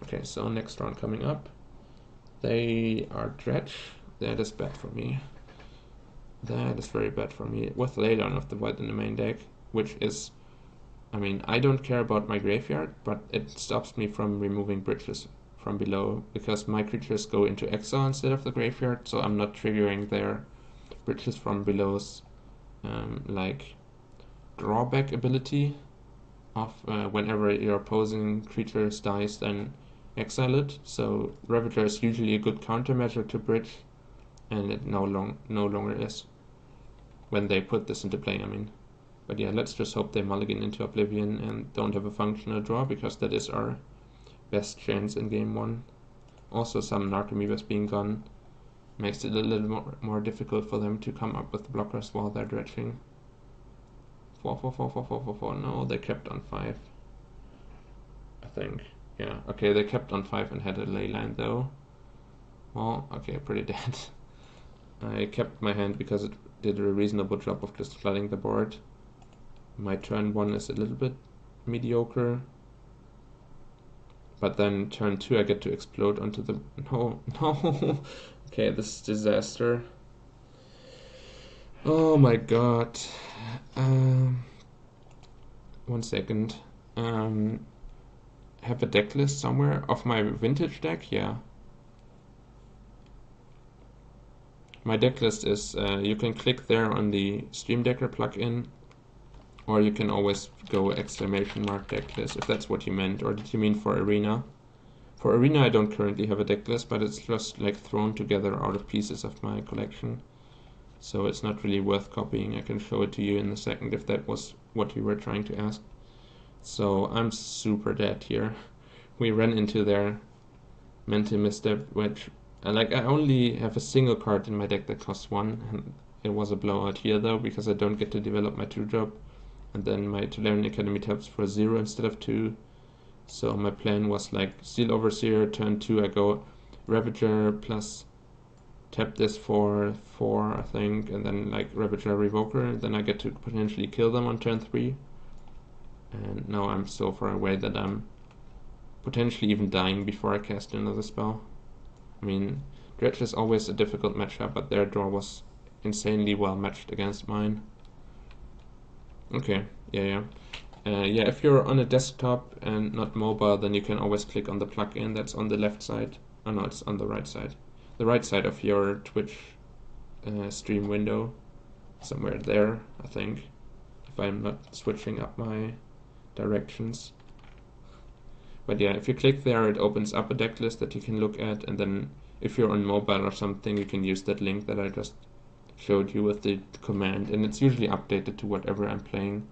Okay, so next round coming up. They are Dredge. That is bad for me. That is very bad for me. With Leyline of the Void in the main deck, which is, I mean, I don't care about my graveyard, but it stops me from removing bridges from below, because my creatures go into exile instead of the graveyard, so I'm not triggering their bridges from below's like drawback ability of whenever your opposing creature dies, then exile it. So Ravager is usually a good countermeasure to bridge, and it no longer is when they put this into play, I mean. But yeah, let's just hope they mulligan into Oblivion and don't have a functional draw, because that is our best chance in game 1. Also, some Narcomoebas being gone makes it a little more difficult for them to come up with blockers while they're dredging. 4, 4, 4, 4, 4, 4, 4. No, they kept on 5. I think. Yeah, okay, they kept on 5 and had a Leyline though. Well, okay, pretty dead. I kept my hand because it did a reasonable job of just flooding the board. My turn 1 is a little bit mediocre. But then turn 2 I get to explode onto the... No. Okay, this is disaster. Oh my god. 1 second. Have a deck list somewhere of my vintage deck? Yeah. My deck list is, you can click there on the Stream Decker plugin, or you can always go !deck list if that's what you meant. Or did you mean for Arena? For Arena I don't currently have a deck list, but it's just like thrown together out of pieces of my collection. So it's not really worth copying. I can show it to you in a second if that was what you were trying to ask. So I'm super dead here. We ran into their Mental Misstep, which I only have a single card in my deck that costs 1, and it was a blowout here though, because I don't get to develop my 2-drop, and then my Tolarian Academy taps for 0 instead of 2. So my plan was like Steel Overseer, turn 2 I go Ravager plus tap this for 4, I think, and then like Ravager Revoker, then I get to potentially kill them on turn 3. And now I'm so far away that I'm potentially even dying before I cast another spell. I mean, Dredge is always a difficult matchup, but their draw was insanely well matched against mine. Okay, yeah. Yeah, if you're on a desktop and not mobile, then you can always click on the plugin that's on the left side. Oh no, it's on the right side. The right side of your Twitch stream window. Somewhere there, I think. If I'm not switching up my directions. But yeah, if you click there, it opens up a deck list that you can look at, and then if you're on mobile or something, you can use that link that I just showed you with the command, and it's usually updated to whatever I'm playing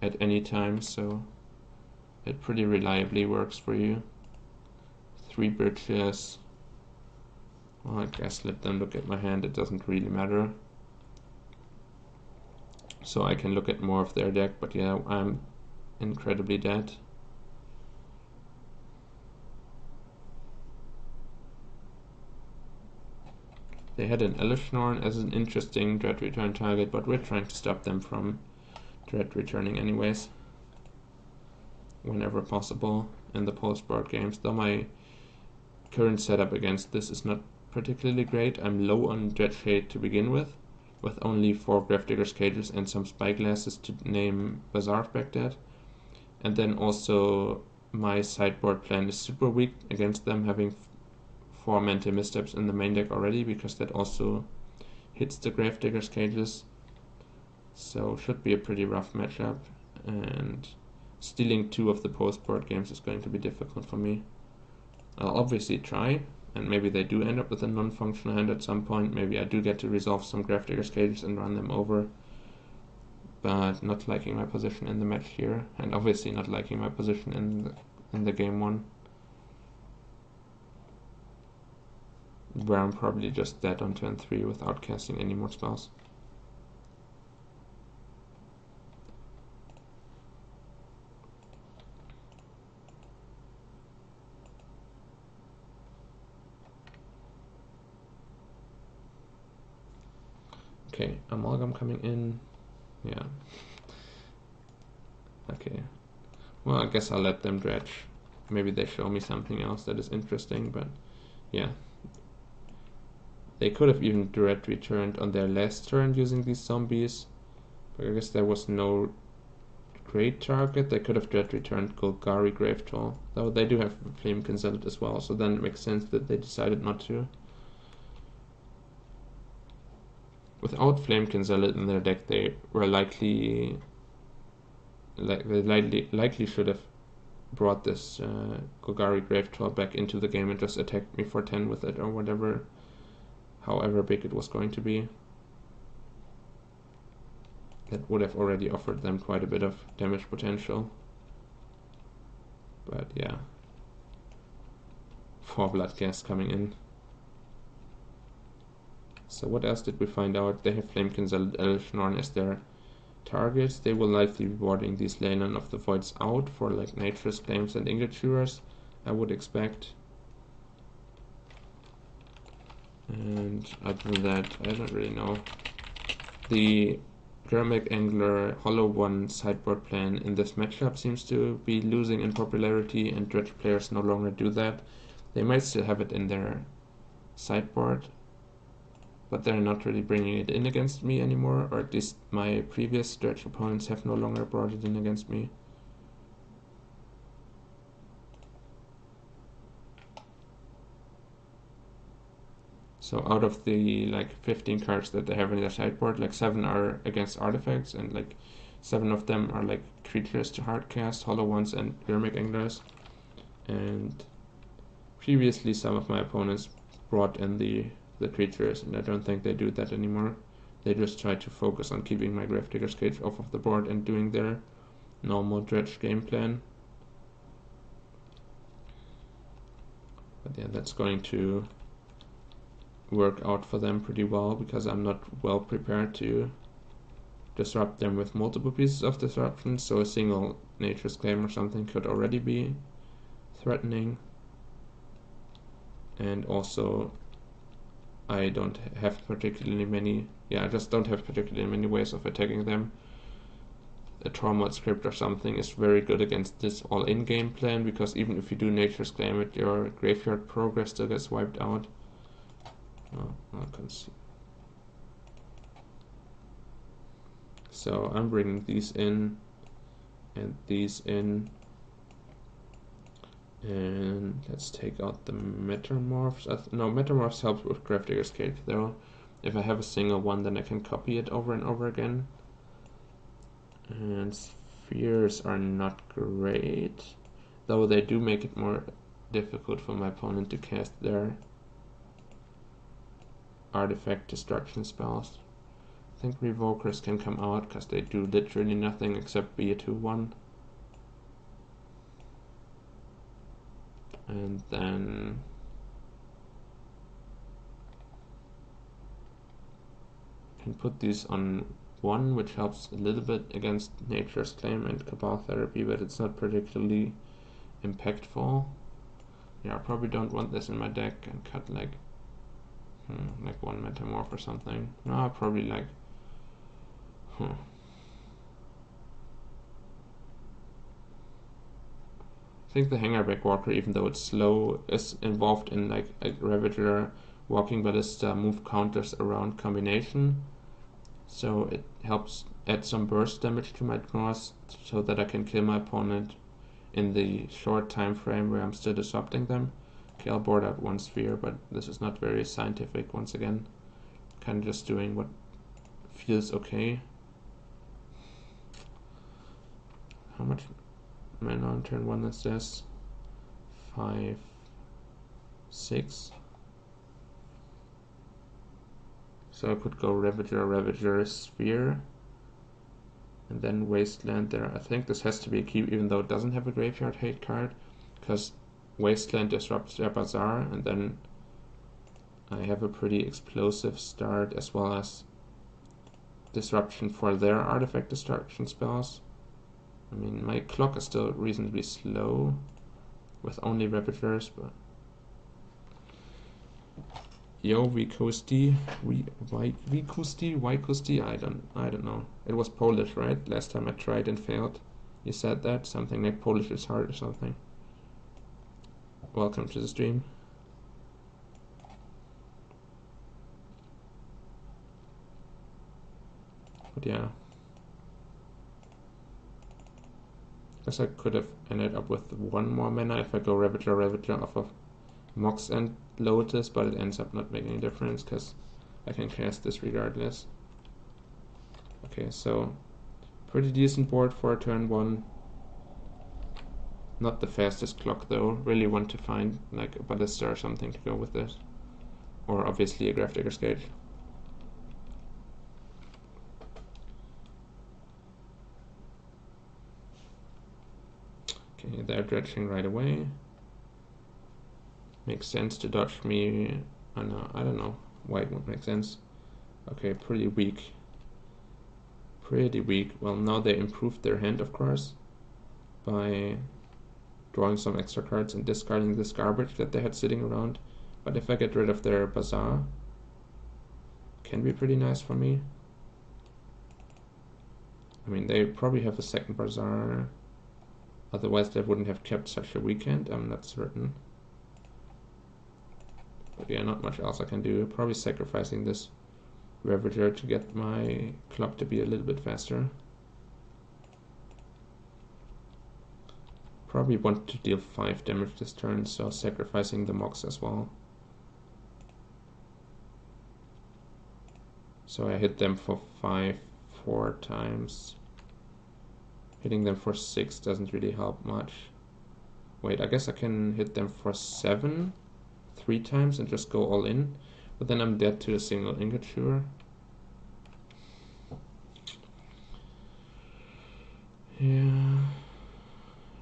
at any time, so it pretty reliably works for you. 3 bridges. Well, I guess let them look at my hand, it doesn't really matter. So I can look at more of their deck, but yeah, I'm incredibly dead. They had an Elishnorn as an interesting Dread return target, but we're trying to stop them from Dread returning anyways, whenever possible in the post-board games, though my current setup against this is not particularly great. I'm low on Dredge Hate to begin with only 4 Gravedigger's Cages and some Spyglasses to name Bazaar Baghdad. And then also my sideboard plan is super weak against them, having 4 Mental Missteps in the main deck already, because that also hits the Gravedigger's Cages. So should be a pretty rough matchup, and stealing 2 of the post-board games is going to be difficult for me. I'll obviously try, and maybe they do end up with a non-functional hand at some point. Maybe I do get to resolve some Gravedigger's Cages and run them over, but not liking my position in the match here, and obviously not liking my position in the game 1, where I'm probably just dead on turn 3 without casting any more spells. Okay, Amalgam coming in. Yeah. Okay. Well, I guess I'll let them dredge. maybe they show me something else that is interesting, but yeah. They could have even Dredge returned on their last turn using these zombies, but I guess there was no great target. They could have Dredge returned Golgari Gravetroll, though they do have Flame Consult as well, so then it makes sense that they decided not to. Without Flame Consult in their deck, they were likely should have brought this Golgari Gravetroll back into the game and just attacked me for 10 with it or whatever, however big it was going to be. That would have already offered them quite a bit of damage potential. But yeah. 4 Bloodghast coming in. So what else did we find out? They have Flame Consult Elishnorn as their targets. They will likely be boarding these Leyline of the Voids out for like Nature's Claims and Ingot Shearers, I would expect. And other than that, I don't really know. The Germic Angler Hollow One sideboard plan in this matchup seems to be losing in popularity, and Dredge players no longer do that. They might still have it in their sideboard, but they're not really bringing it in against me anymore, or at least my previous Dredge opponents have no longer brought it in against me. So out of the like 15 cards that they have in their sideboard, like 7 are against artifacts, and like 7 of them are like creatures to hardcast, Hollow Ones and Germic Anglers. And previously some of my opponents brought in the creatures, and I don't think they do that anymore. They just try to focus on keeping my Gravedigger's Cage off of the board and doing their normal Dredge game plan. But yeah, that's going to work out for them pretty well, because I'm not well prepared to disrupt them with multiple pieces of disruption, so a single Nature's Claim or something could already be threatening. And also I don't have particularly many, I just don't have particularly many ways of attacking them. A Tormod script or something is very good against this all-in game plan, because even if you do Nature's Claim it, your graveyard progress still gets wiped out. I can see. So I'm bringing these in and these in, and let's take out the Metalmorphs. No, Metalmorphs helps with Gravedigger's Cage though. If I have a single one, then I can copy it over and over again. And spheres are not great, though they do make it more difficult for my opponent to cast their artifact destruction spells. I think Revokers can come out because they do literally nothing except be a 2/1. And then can put these on 1, which helps a little bit against Nature's Claim and Cabal Therapy, but it's not particularly impactful. Yeah, I probably don't want this in my deck, and cut like one Metamorph or something. No, probably like I think the Hangerback Walker, even though it's slow, is involved in like a Ravager, Walking Ballista, move counters around combination. So it helps add some burst damage to my draws, so that I can kill my opponent in the short time frame where I'm still disrupting them. Okay, I'll board out 1 sphere, but this is not very scientific once again. Kind of just doing what feels okay. How much mana on turn 1 is this? 5, 6. So I could go Ravager, Sphere, and then Wasteland there. I think this has to be a keep, even though it doesn't have a graveyard hate card, because Wasteland disrupts their Bazaar, and then I have a pretty explosive start, as well as disruption for their artifact destruction spells. I mean, my clock is still reasonably slow with only Ravagers, but yo, Vikusti, I don't know. It was Polish, right? Last time I tried and failed. You said that something like Polish is hard or something. welcome to the stream. But yeah, guess I could have ended up with 1 more mana if I go Ravager off of Mox and Lotus, but it ends up not making any difference because I can cast this regardless. Okay, so pretty decent board for turn 1. Not the fastest clock though. Really want to find like a Ballista or something to go with this. Or obviously a Gravedigger's Cage. Okay, they're dredging right away. Makes sense to dodge me. Oh no, I don't know why it would make sense. Okay, pretty weak. Pretty weak. Well, now they improved their hand, of course, by drawing some extra cards and discarding this garbage that they had sitting around. But if I get rid of their Bazaar, can be pretty nice for me. I mean, they probably have a second Bazaar. Otherwise, they wouldn't have kept such a weekend. I'm not certain. But yeah, not much else I can do. Probably sacrificing this Ravager to get my clock to be a little bit faster. Probably want to deal 5 damage this turn, so sacrificing the Mox as well. So I hit them for 5 4 times. Hitting them for 6 doesn't really help much. Wait, I guess I can hit them for 7 3 times and just go all in. But then I'm dead to a single Ingoture. Yeah.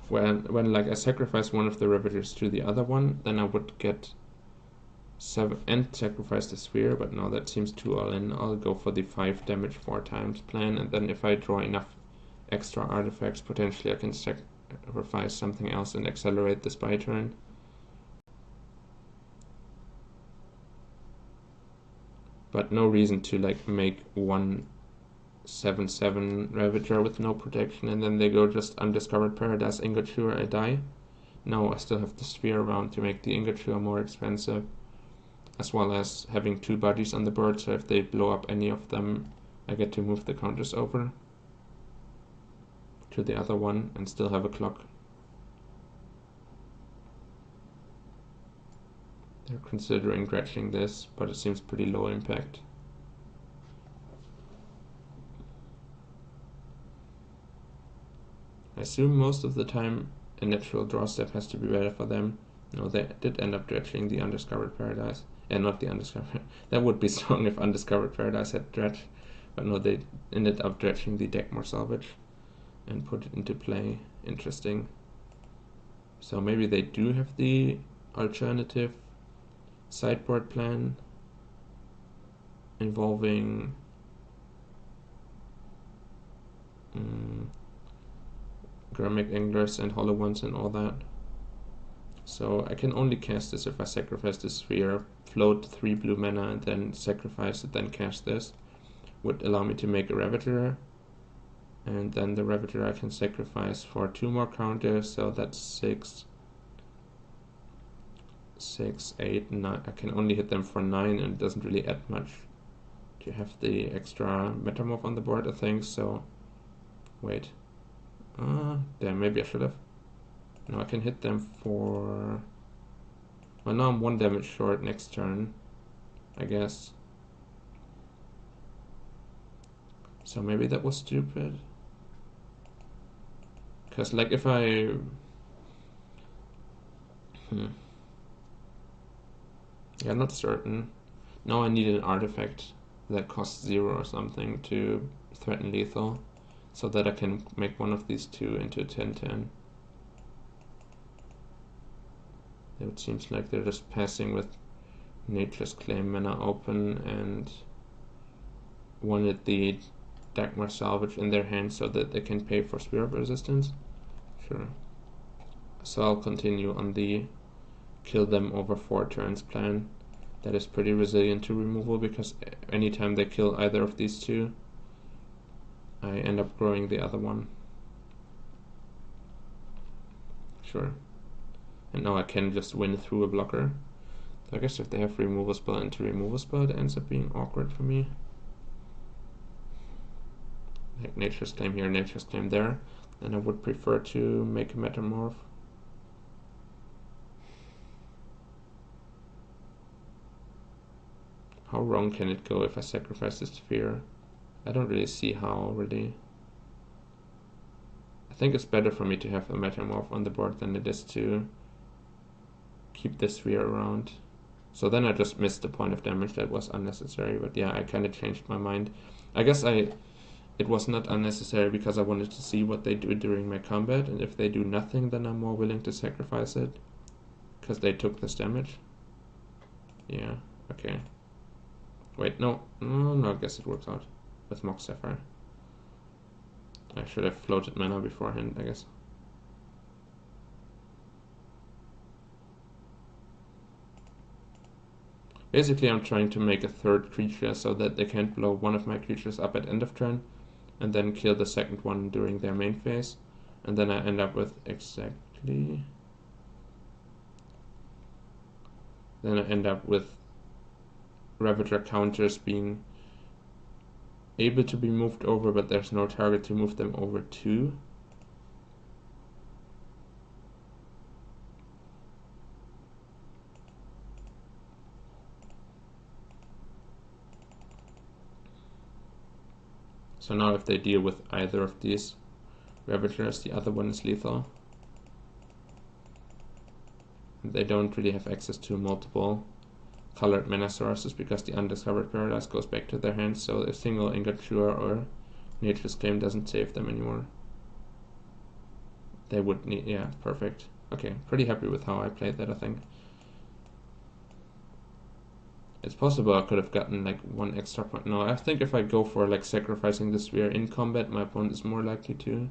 When like I sacrifice one of the Ravagers to the other one, then I would get 7 and sacrifice the Sphere, but no, that seems too all in. I'll go for the 5 damage 4 times plan, and then if I draw enough extra artifacts, potentially I can sacrifice something else and accelerate this by turn. But no reason to like make 1 7/7 Ravager with no protection and then they go just Undiscovered Paradise Ingoture, I die. No, I still have the Sphere around to make the Ingoture more expensive, as well as having 2 bodies on the board, so if they blow up any of them, I get to move the counters over to the other one and still have a clock. They're considering dredging this, but it seems pretty low impact. I assume most of the time a natural draw step has to be better for them. No, they did end up dredging the Undiscovered Paradise. Not the Undiscovered. That would be strong if Undiscovered Paradise had dredge. But no, they ended up dredging the Deckmore Salvage and put it into play. Interesting. So maybe they do have the alternative sideboard plan involving Gramic Anglers and Hollow Ones and all that. So I can only cast this if I sacrifice the Sphere, float 3 blue mana, and then sacrifice it, then cast this. Would allow me to make a Ravager, and then the Ravager I can sacrifice for 2 more counters, so that's 6, 8, 9. I can only hit them for 9, and it doesn't really add much to have the extra Metalmorph on the board, I think, so wait. Damn, maybe I should have. No, I can hit them for... Well, now I'm 1 damage short next turn, I guess. So maybe that was stupid. Because, like, if I... Yeah, not certain. Now I need an artifact that costs 0 or something to threaten lethal, so that I can make one of these 2 into a 10/10. It seems like they're just passing with Nature's Claim mana open and wanted the Deckmore Salvage in their hand so that they can pay for Spirit Resistance. Sure. So I'll continue on the kill them over 4 turns plan. That is pretty resilient to removal, because anytime they kill either of these 2, I end up growing the other one. Sure. And now I can just win through a blocker. So I guess if they have removal spell into removal spell, it ends up being awkward for me. Like Nature's Claim here, Nature's Claim there. And I would prefer to make a Metalmorph. How wrong can it go if I sacrifice this sphere? I don't really see how, really. I think it's better for me to have a Metalmorph on the board than it is to keep this sphere around. So then I just missed the point of damage that was unnecessary, but yeah, I kind of changed my mind. I guess it was not unnecessary because I wanted to see what they do during my combat, and if they do nothing, then I'm more willing to sacrifice it, because they took this damage. Yeah, okay. Wait, no, I guess it works out with Mox Sapphire. I should have floated mana beforehand, I guess. Basically, I'm trying to make a third creature so that they can't blow one of my creatures up at end of turn, and then kill the second one during their main phase. And then I end up with exactly... Then I end up with Ravager counters being able to be moved over, but there's no target to move them over to. So now if they deal with either of these Ravagers, the other one is lethal. And they don't really have access to multiple colored mana sources because the Undiscovered Paradise goes back to their hands, so a single Ingature or Nature's Claim doesn't save them anymore. They would need, yeah, perfect. Okay, pretty happy with how I played that, I think. It's possible I could have gotten like one extra point. No, I think if I go for like sacrificing the sphere in combat, my opponent is more likely to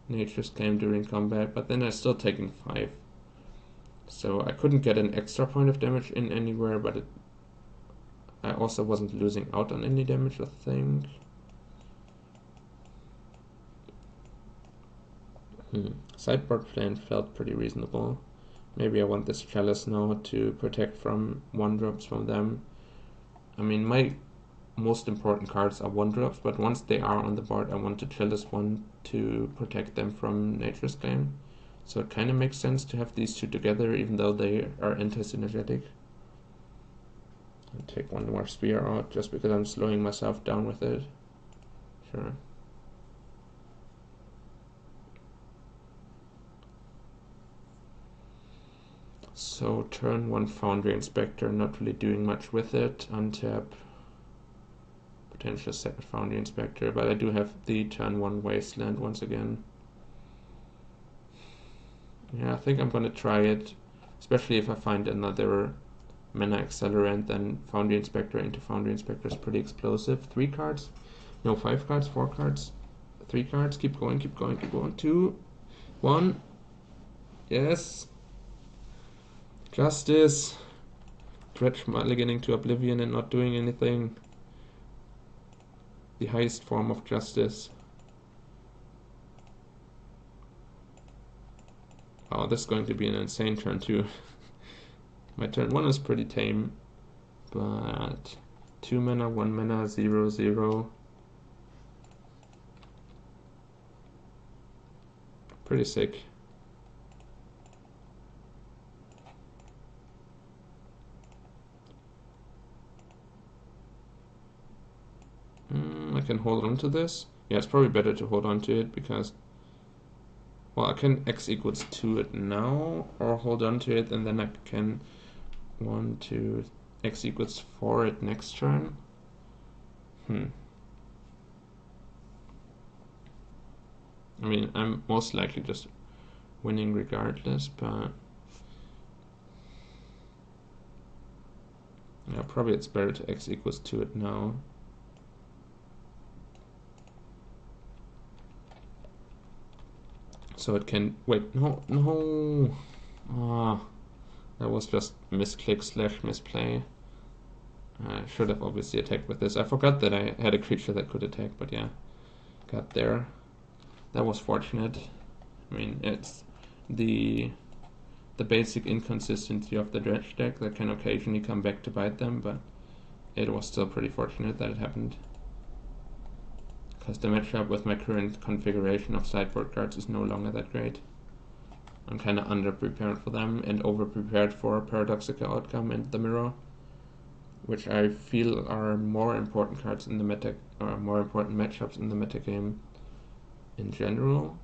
Nature's Claim during combat, but then I'm still taking 5. So I couldn't get an extra point of damage in anywhere, but I also wasn't losing out on any damage, I think. Sideboard plan felt pretty reasonable. Maybe I want this Chalice now to protect from 1-drops from them. I mean, my most important cards are 1-drops, but once they are on the board, I want the Chalice one to protect them from Nature's Claim. So it kind of makes sense to have these two together, even though they are anti-synergetic. I'll take one more Spear out, just because I'm slowing myself down with it. Sure. So turn 1 Foundry Inspector, not really doing much with it. Untap, potential second Foundry Inspector, but I do have the turn 1 Wasteland once again. Yeah, I think I'm gonna try it, especially if I find another mana accelerant. Then Foundry Inspector into Foundry Inspector is pretty explosive. 3 cards? No, 5 cards, 4 cards, 3 cards. Keep going, keep going, keep going. 2, 1. Yes. Justice. Dredge mulliganing to Oblivion and not doing anything. The highest form of justice. Oh, this is going to be an insane turn 2. My turn 1 is pretty tame, but 2 mana, 1 mana, 0, 0. Pretty sick. I can hold on to this. Yeah, it's probably better to hold on to it because, well, I can X equals 2 it now, or hold on to it, and then I can 1, 2, X equals 4 it next turn. I mean, I'm most likely just winning regardless, but yeah, probably it's better to X equals 2 it now. So it can, wait, no. That was just misclick / misplay. I should have obviously attacked with this. I forgot that I had a creature that could attack, but yeah, got there. That was fortunate. I mean, it's the the basic inconsistency of the Dredge deck that can occasionally come back to bite them, but it was still pretty fortunate that it happened. Because the matchup with my current configuration of sideboard cards is no longer that great. I'm kind of under-prepared for them and over-prepared for Paradoxical Outcome and the Mirror, which I feel are more important cards in the meta, or more important matchups in the metagame in general.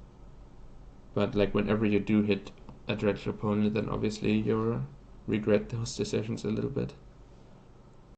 But like whenever you do hit a Dredge opponent, then obviously you regret those decisions a little bit.